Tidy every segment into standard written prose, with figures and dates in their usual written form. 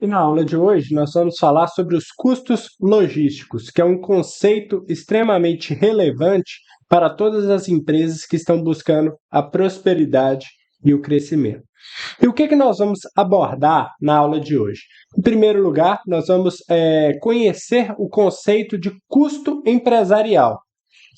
E na aula de hoje nós vamos falar sobre os custos logísticos, que é um conceito extremamente relevante para todas as empresas que estão buscando a prosperidade e o crescimento. E o que nós vamos abordar na aula de hoje? Em primeiro lugar, nós vamos conhecer o conceito de custo empresarial.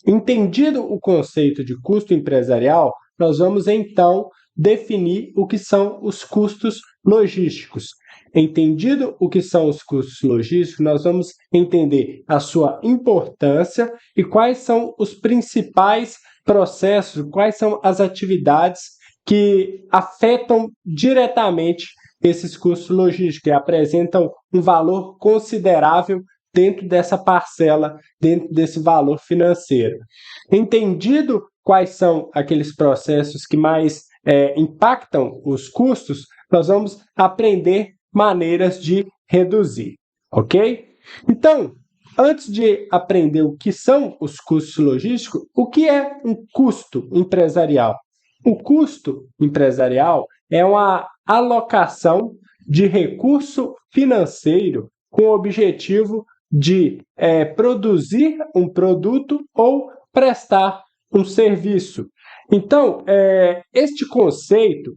Entendido o conceito de custo empresarial, nós vamos então definir o que são os custos logísticos. Entendido o que são os custos logísticos, nós vamos entender a sua importância e quais são os principais processos, quais são as atividades que afetam diretamente esses custos logísticos e apresentam um valor considerável dentro dessa parcela, dentro desse valor financeiro. Entendido quais são aqueles processos que mais impactam os custos, nós vamos aprender maneiras de reduzir, ok? Então, antes de aprender o que são os custos logísticos, o que é um custo empresarial? O custo empresarial é uma alocação de recurso financeiro com o objetivo de produzir um produto ou prestar um serviço. Então, este conceito,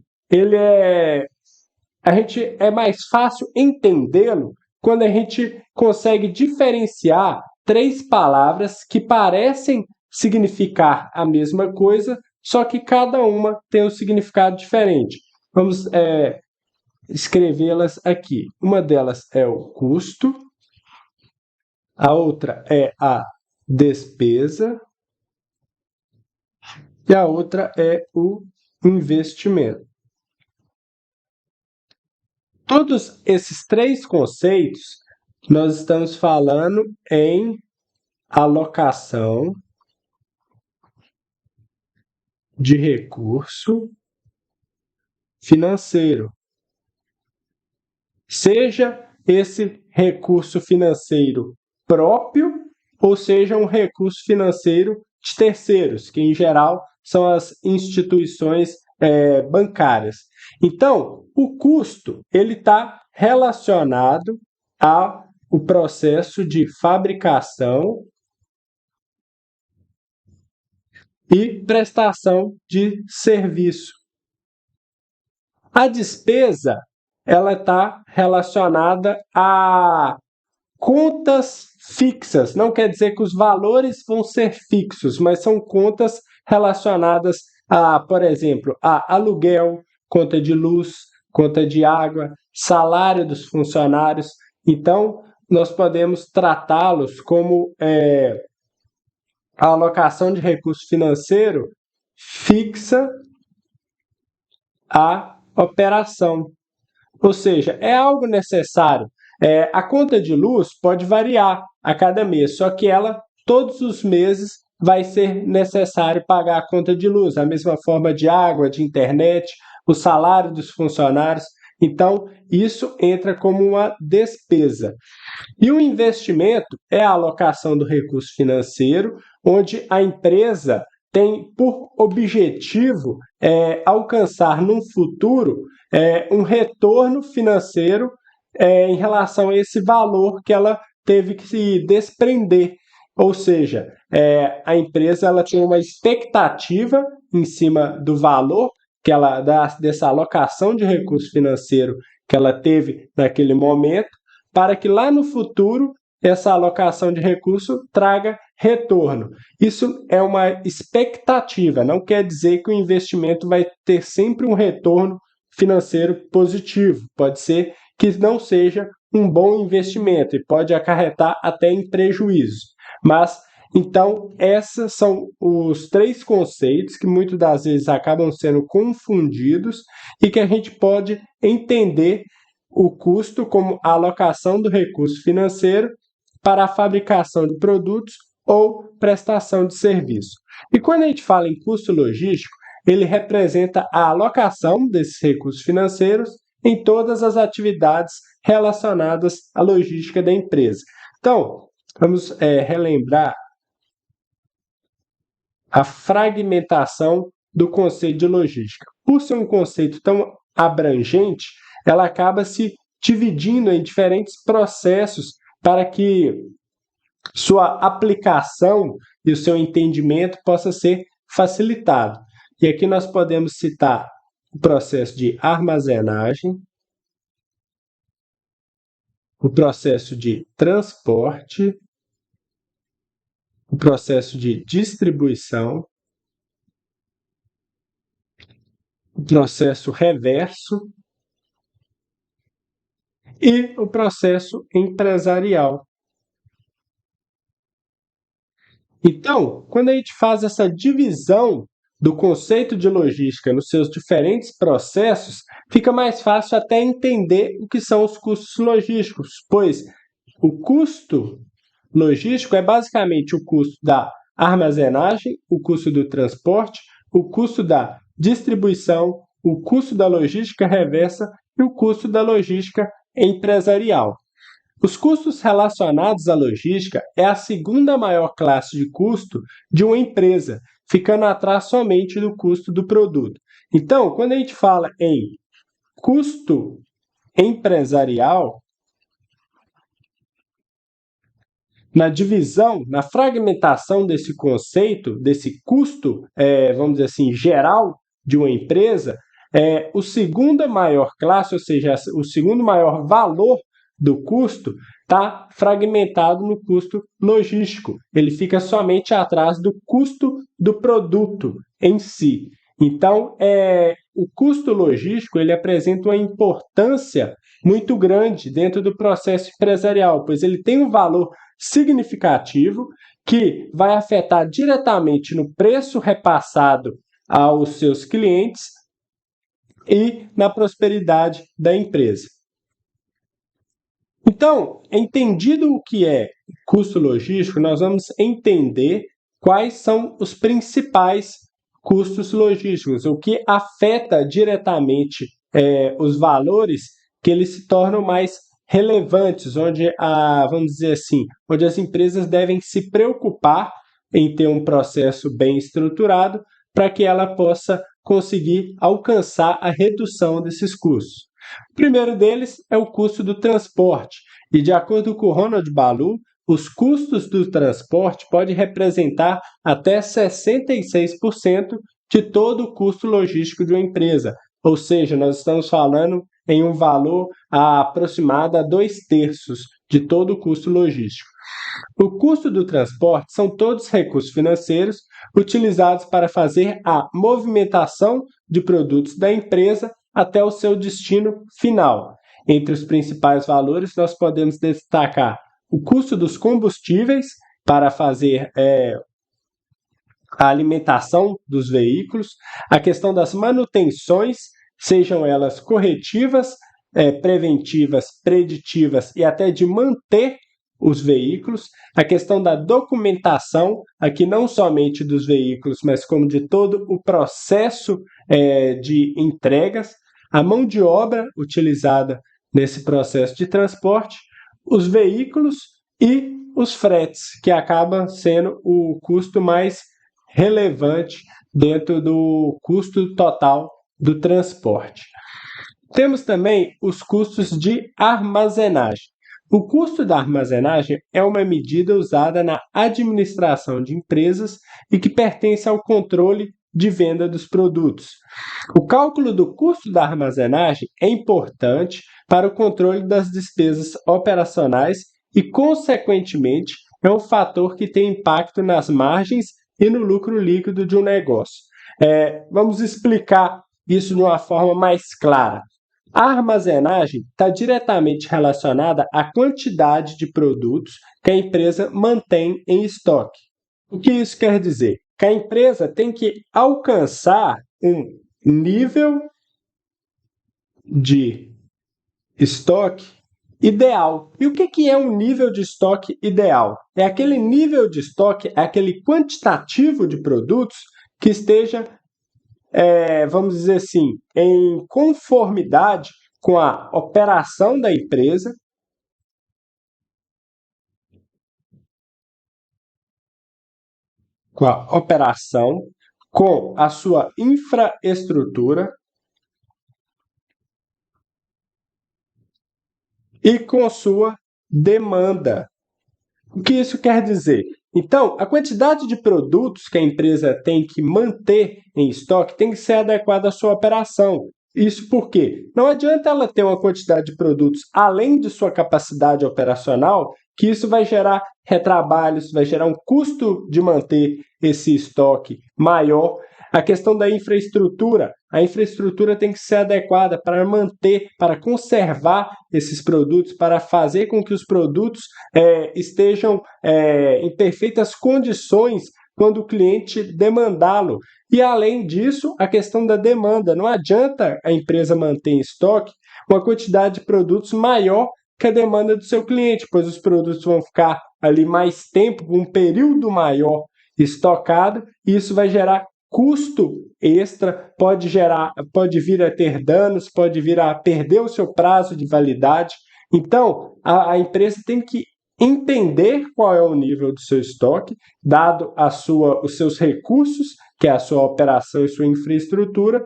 a gente é mais fácil entendê-lo quando a gente consegue diferenciar três palavras que parecem significar a mesma coisa, só que cada uma tem um significado diferente. Vamos escrevê-las aqui. Uma delas é o custo, a outra é a despesa e a outra é o investimento. Todos esses três conceitos, nós estamos falando em alocação de recurso financeiro. Seja esse recurso financeiro próprio ou seja um recurso financeiro de terceiros, que em geral são as instituições bancárias. Então, o custo ele está relacionado ao processo de fabricação e prestação de serviço. A despesa ela está relacionada a contas fixas. Não quer dizer que os valores vão ser fixos, mas são contas relacionadas a, por exemplo, a aluguel, conta de luz, conta de água, salário dos funcionários. Então, nós podemos tratá-los como a alocação de recurso financeiro fixa à operação. Ou seja, é algo necessário. A conta de luz pode variar a cada mês, só que ela, todos os meses, vai ser necessário pagar a conta de luz. Da mesma forma de água, de internet, o salário dos funcionários. Então, isso entra como uma despesa. E o investimento é a alocação do recurso financeiro, onde a empresa tem por objetivo alcançar num futuro um retorno financeiro em relação a esse valor que ela teve que se desprender. Ou seja, a empresa ela tem uma expectativa em cima do valor que ela dessa alocação de recurso financeiro que ela teve naquele momento, para que lá no futuro essa alocação de recurso traga retorno. Isso é uma expectativa, não quer dizer que o investimento vai ter sempre um retorno financeiro positivo. Pode ser que não seja um bom investimento e pode acarretar até em prejuízo. Mas, então, esses são os três conceitos que muitas das vezes acabam sendo confundidos e que a gente pode entender o custo como a alocação do recurso financeiro para a fabricação de produtos ou prestação de serviço. E quando a gente fala em custo logístico, ele representa a alocação desses recursos financeiros em todas as atividades relacionadas à logística da empresa. Então, vamos relembrar a fragmentação do conceito de logística. Por ser um conceito tão abrangente, ela acaba se dividindo em diferentes processos para que sua aplicação e o seu entendimento possa ser facilitado. E aqui nós podemos citar o processo de armazenagem, o processo de transporte, o processo de distribuição, o processo reverso e o processo empresarial. Então, quando a gente faz essa divisão do conceito de logística nos seus diferentes processos, fica mais fácil até entender o que são os custos logísticos, pois o custo logístico é basicamente o custo da armazenagem, o custo do transporte, o custo da distribuição, o custo da logística reversa e o custo da logística empresarial. Os custos relacionados à logística é a segunda maior classe de custo de uma empresa, ficando atrás somente do custo do produto. Então, quando a gente fala em custo empresarial, na divisão, na fragmentação desse conceito, desse custo, vamos dizer assim, geral de uma empresa, o segundo maior classe, ou seja, o segundo maior valor do custo, está fragmentado no custo logístico. Ele fica somente atrás do custo do produto em si. Então, o custo logístico ele apresenta uma importância muito grande dentro do processo empresarial, pois ele tem um valor significativo que vai afetar diretamente no preço repassado aos seus clientes e na prosperidade da empresa. Então, entendido o que é custo logístico, nós vamos entender quais são os principais custos logísticos, o que afeta diretamente os valores que eles se tornam mais relevantes, onde vamos dizer assim, onde as empresas devem se preocupar em ter um processo bem estruturado para que ela possa conseguir alcançar a redução desses custos. O primeiro deles é o custo do transporte, e de acordo com Ronald Ballou, os custos do transporte podem representar até 66% de todo o custo logístico de uma empresa, ou seja, nós estamos falando em um valor aproximado a 2/3 de todo o custo logístico. O custo do transporte são todos recursos financeiros utilizados para fazer a movimentação de produtos da empresa até o seu destino final. Entre os principais valores, nós podemos destacar o custo dos combustíveis para fazer a alimentação dos veículos, a questão das manutenções, sejam elas corretivas, preventivas, preditivas e até de manter os veículos, a questão da documentação, aqui não somente dos veículos, mas como de todo o processo de entregas, a mão de obra utilizada nesse processo de transporte, os veículos e os fretes, que acaba sendo o custo mais relevante dentro do custo total do transporte. Temos também os custos de armazenagem. O custo da armazenagem é uma medida usada na administração de empresas e que pertence ao controle de venda dos produtos. O cálculo do custo da armazenagem é importante para o controle das despesas operacionais e, consequentemente, é um fator que tem impacto nas margens e no lucro líquido de um negócio. Vamos explicar isso de uma forma mais clara. A armazenagem está diretamente relacionada à quantidade de produtos que a empresa mantém em estoque. O que isso quer dizer? Que a empresa tem que alcançar um nível de estoque ideal. E o que é um nível de estoque ideal? É aquele nível de estoque, é aquele quantitativo de produtos que esteja vamos dizer assim, em conformidade com a operação da empresa, com a sua infraestrutura e com sua demanda. O que isso quer dizer? Então, a quantidade de produtos que a empresa tem que manter em estoque tem que ser adequada à sua operação. Isso porque não adianta ela ter uma quantidade de produtos além de sua capacidade operacional, que isso vai gerar retrabalhos, vai gerar um custo de manter esse estoque maior. A questão da infraestrutura, a infraestrutura tem que ser adequada para manter, para conservar esses produtos, para fazer com que os produtos estejam em perfeitas condições quando o cliente demandá-lo. E, além disso, a questão da demanda. Não adianta a empresa manter em estoque uma quantidade de produtos maior que a demanda do seu cliente, pois os produtos vão ficar ali mais tempo, um período maior estocado, e isso vai gerar custo extra, pode vir a ter danos, pode vir a perder o seu prazo de validade. Então, a empresa tem que entender qual é o nível do seu estoque, dado os seus recursos, que é a sua operação e sua infraestrutura,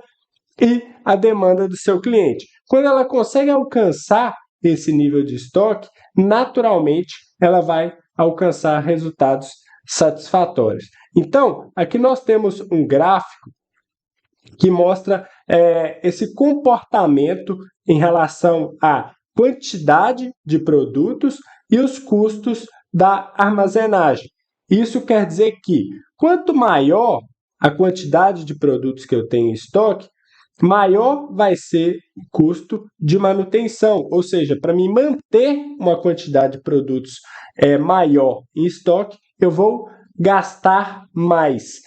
e a demanda do seu cliente. Quando ela consegue alcançar esse nível de estoque, naturalmente ela vai alcançar resultados satisfatórios. Então, aqui nós temos um gráfico que mostra esse comportamento em relação à quantidade de produtos e os custos da armazenagem. Isso quer dizer que quanto maior a quantidade de produtos que eu tenho em estoque, maior vai ser o custo de manutenção, ou seja, para me manter uma quantidade de produtos maior em estoque, eu vou gastar mais.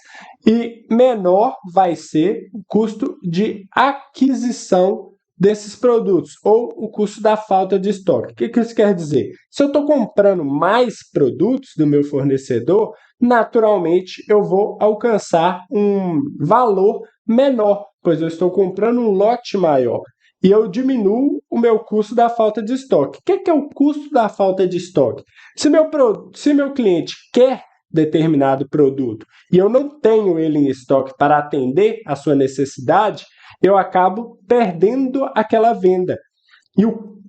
E menor vai ser o custo de aquisição desses produtos, ou o custo da falta de estoque. O que isso quer dizer? Se eu estou comprando mais produtos do meu fornecedor, naturalmente eu vou alcançar um valor menor, pois eu estou comprando um lote maior. E eu diminuo o meu custo da falta de estoque. O que é o custo da falta de estoque? Se meu cliente quer determinado produto e eu não tenho ele em estoque para atender a sua necessidade, eu acabo perdendo aquela venda. E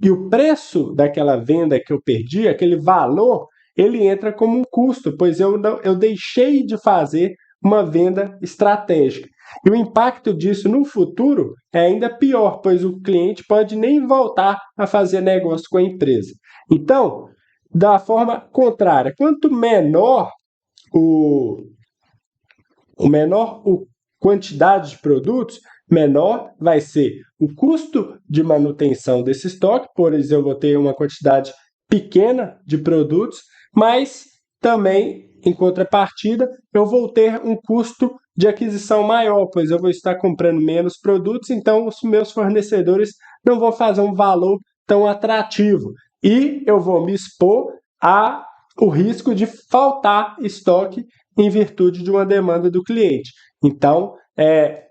o preço daquela venda que eu perdi, aquele valor, ele entra como um custo, pois eu deixei de fazer uma venda estratégica. E o impacto disso no futuro é ainda pior, pois o cliente pode nem voltar a fazer negócio com a empresa. Então, da forma contrária, quanto menor a quantidade de produtos, menor vai ser o custo de manutenção desse estoque, pois eu vou ter uma quantidade pequena de produtos, mas também, em contrapartida, eu vou ter um custo de aquisição maior, pois eu vou estar comprando menos produtos, então os meus fornecedores não vão fazer um valor tão atrativo. E eu vou me expor ao risco de faltar estoque em virtude de uma demanda do cliente. Então,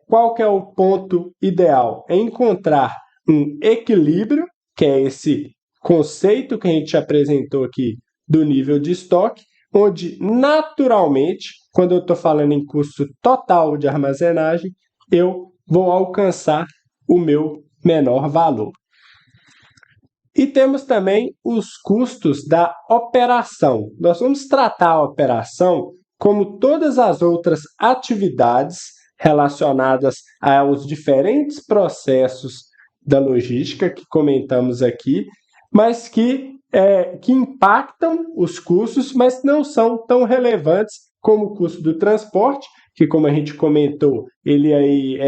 qual que é o ponto ideal? É encontrar um equilíbrio, que é esse conceito que a gente apresentou aqui do nível de estoque, onde naturalmente, quando eu estou falando em custo total de armazenagem, eu vou alcançar o meu menor valor. E temos também os custos da operação. Nós vamos tratar a operação como todas as outras atividades relacionadas aos diferentes processos da logística que comentamos aqui, mas que impactam os custos, mas não são tão relevantes como o custo do transporte, que, como a gente comentou, ele aí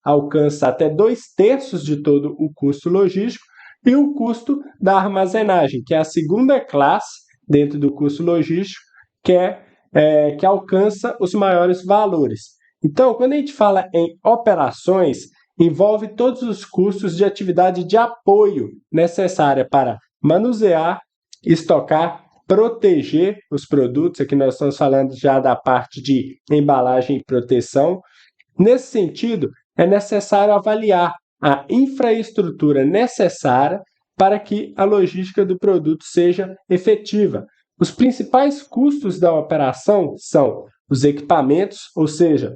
alcança até 2/3 de todo o custo logístico, e o custo da armazenagem, que é a segunda classe dentro do custo logístico, que alcança os maiores valores. Então, quando a gente fala em operações, envolve todos os custos de atividade de apoio necessária para manusear, estocar, proteger os produtos. Aqui nós estamos falando já da parte de embalagem e proteção. Nesse sentido, é necessário avaliar a infraestrutura necessária para que a logística do produto seja efetiva. Os principais custos da operação são os equipamentos, ou seja,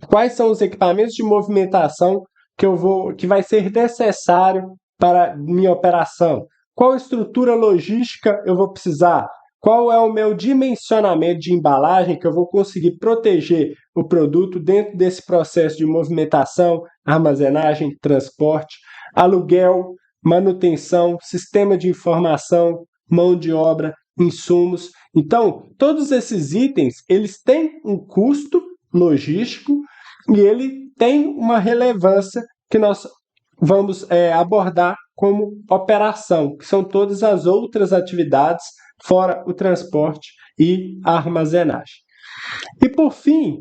quais são os equipamentos de movimentação que vai ser necessário para minha operação? qual estrutura logística eu vou precisar, qual é o meu dimensionamento de embalagem que eu vou conseguir proteger o produto dentro desse processo de movimentação, armazenagem, transporte, aluguel, manutenção, sistema de informação, mão de obra, insumos. Então, todos esses itens, eles têm um custo logístico e ele tem uma relevância que nós vamos abordar como operação, que são todas as outras atividades fora o transporte e a armazenagem. E por fim,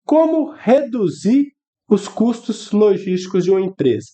como reduzir os custos logísticos de uma empresa?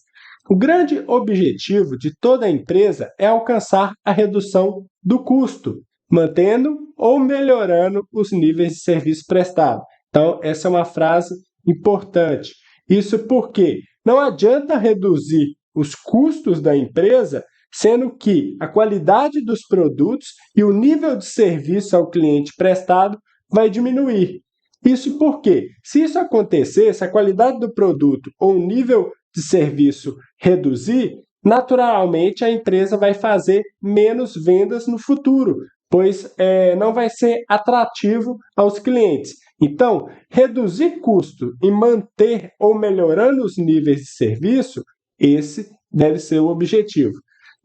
O grande objetivo de toda empresa é alcançar a redução do custo, mantendo ou melhorando os níveis de serviço prestado. Então, essa é uma frase importante. Isso porque não adianta reduzir os custos da empresa, sendo que a qualidade dos produtos e o nível de serviço ao cliente prestado vai diminuir. Isso porque, se isso acontecer, se a qualidade do produto ou o nível de serviço reduzir, naturalmente a empresa vai fazer menos vendas no futuro, pois não vai ser atrativo aos clientes. Então, reduzir custo e manter ou melhorando os níveis de serviço, esse deve ser o objetivo.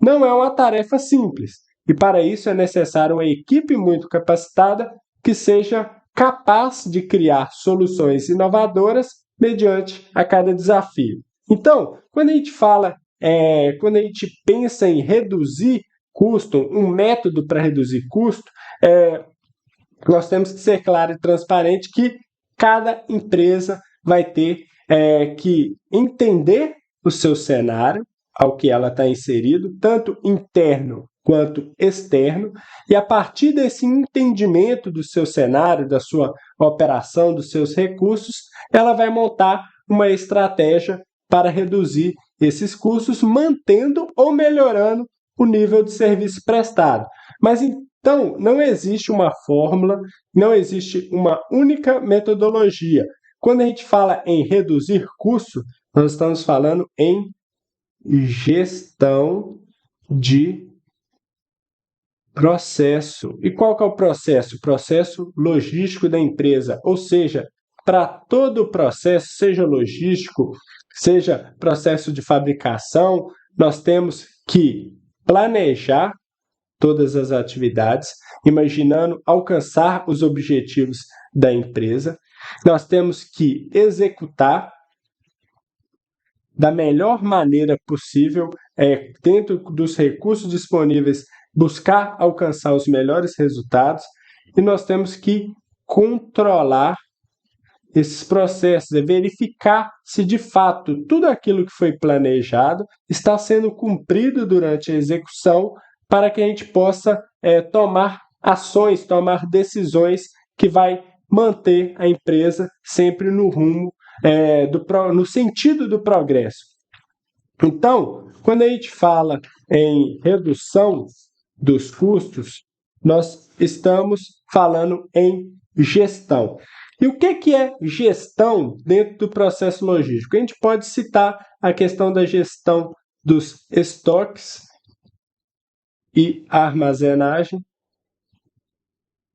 Não é uma tarefa simples, e para isso é necessário uma equipe muito capacitada que seja capaz de criar soluções inovadoras mediante a cada desafio. Então, quando a gente quando a gente pensa em reduzir custo, um método para reduzir custo, nós temos que ser claro e transparente que cada empresa vai ter que entender o seu cenário ao que ela está inserido, tanto interno quanto externo, e a partir desse entendimento do seu cenário, da sua operação, dos seus recursos, ela vai montar uma estratégia para reduzir esses custos, mantendo ou melhorando o nível de serviço prestado. Mas então, não existe uma fórmula, não existe uma única metodologia. Quando a gente fala em reduzir custo, nós estamos falando em gestão de processo. E qual que é o processo? O processo logístico da empresa, ou seja, para todo o processo, seja logístico, seja processo de fabricação, nós temos que planejar todas as atividades, imaginando alcançar os objetivos da empresa. Nós temos que executar da melhor maneira possível, dentro dos recursos disponíveis, buscar alcançar os melhores resultados, e nós temos que controlar esses processos, verificar se de fato tudo aquilo que foi planejado está sendo cumprido durante a execução, para que a gente possa tomar ações, tomar decisões que vai manter a empresa sempre no rumo, no sentido do progresso. Então, quando a gente fala em redução dos custos, nós estamos falando em gestão. E o que é gestão dentro do processo logístico? A gente pode citar a questão da gestão dos estoques e armazenagem,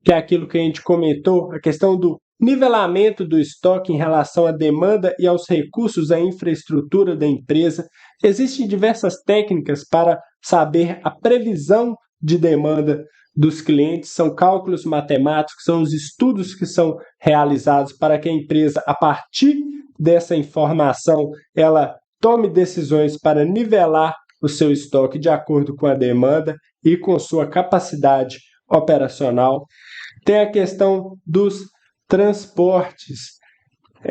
que é aquilo que a gente comentou, a questão do nivelamento do estoque em relação à demanda e aos recursos da infraestrutura da empresa. Existem diversas técnicas para saber a previsão de demanda dos clientes, são cálculos matemáticos, são os estudos que são realizados para que a empresa, a partir dessa informação, ela tome decisões para nivelar o seu estoque de acordo com a demanda e com sua capacidade operacional. Tem a questão dos transportes,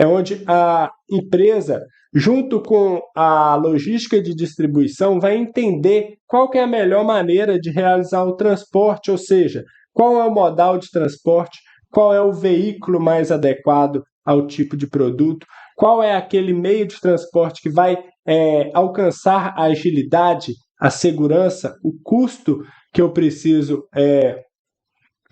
onde a empresa, junto com a logística de distribuição, vai entender qual que é a melhor maneira de realizar o transporte, ou seja, qual é o modal de transporte, qual é o veículo mais adequado ao tipo de produto, qual é aquele meio de transporte que vai alcançar a agilidade, a segurança, o custo que eu preciso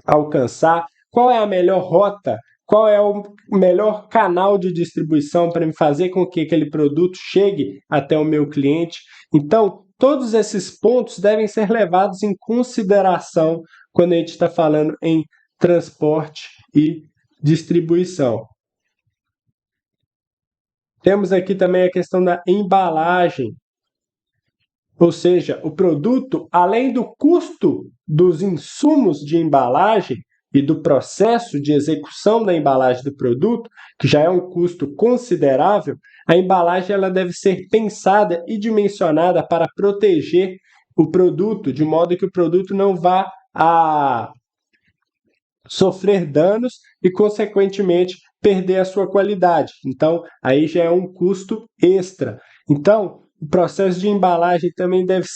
alcançar, qual é a melhor rota, qual é o melhor canal de distribuição para me fazer com que aquele produto chegue até o meu cliente. Então, todos esses pontos devem ser levados em consideração quando a gente está falando em transporte e distribuição. Temos aqui também a questão da embalagem, ou seja, o produto, além do custo dos insumos de embalagem e do processo de execução da embalagem do produto, que já é um custo considerável, a embalagem ela deve ser pensada e dimensionada para proteger o produto, de modo que o produto não vá a sofrer danos e, consequentemente, perder a sua qualidade. Então, aí já é um custo extra. Então, o processo de embalagem também deve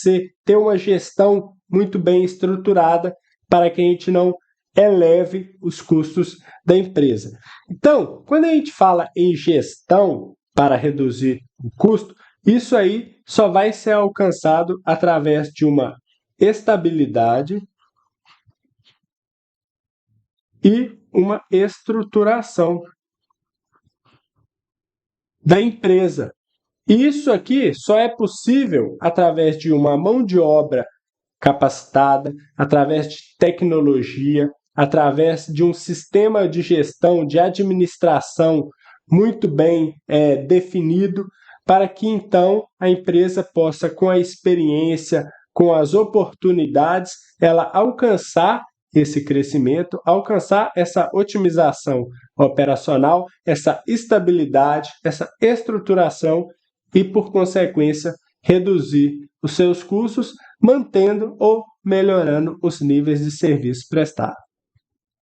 ter uma gestão muito bem estruturada para que a gente não eleve os custos da empresa. Então, quando a gente fala em gestão para reduzir o custo, isso aí só vai ser alcançado através de uma estabilidade e uma estruturação da empresa. Isso aqui só é possível através de uma mão de obra capacitada, através de tecnologia, através de um sistema de gestão, de administração muito bem definido, para que então a empresa possa, com a experiência, com as oportunidades, ela alcançar esse crescimento, alcançar essa otimização operacional, essa estabilidade, essa estruturação e, por consequência, reduzir os seus custos, mantendo ou melhorando os níveis de serviço prestado.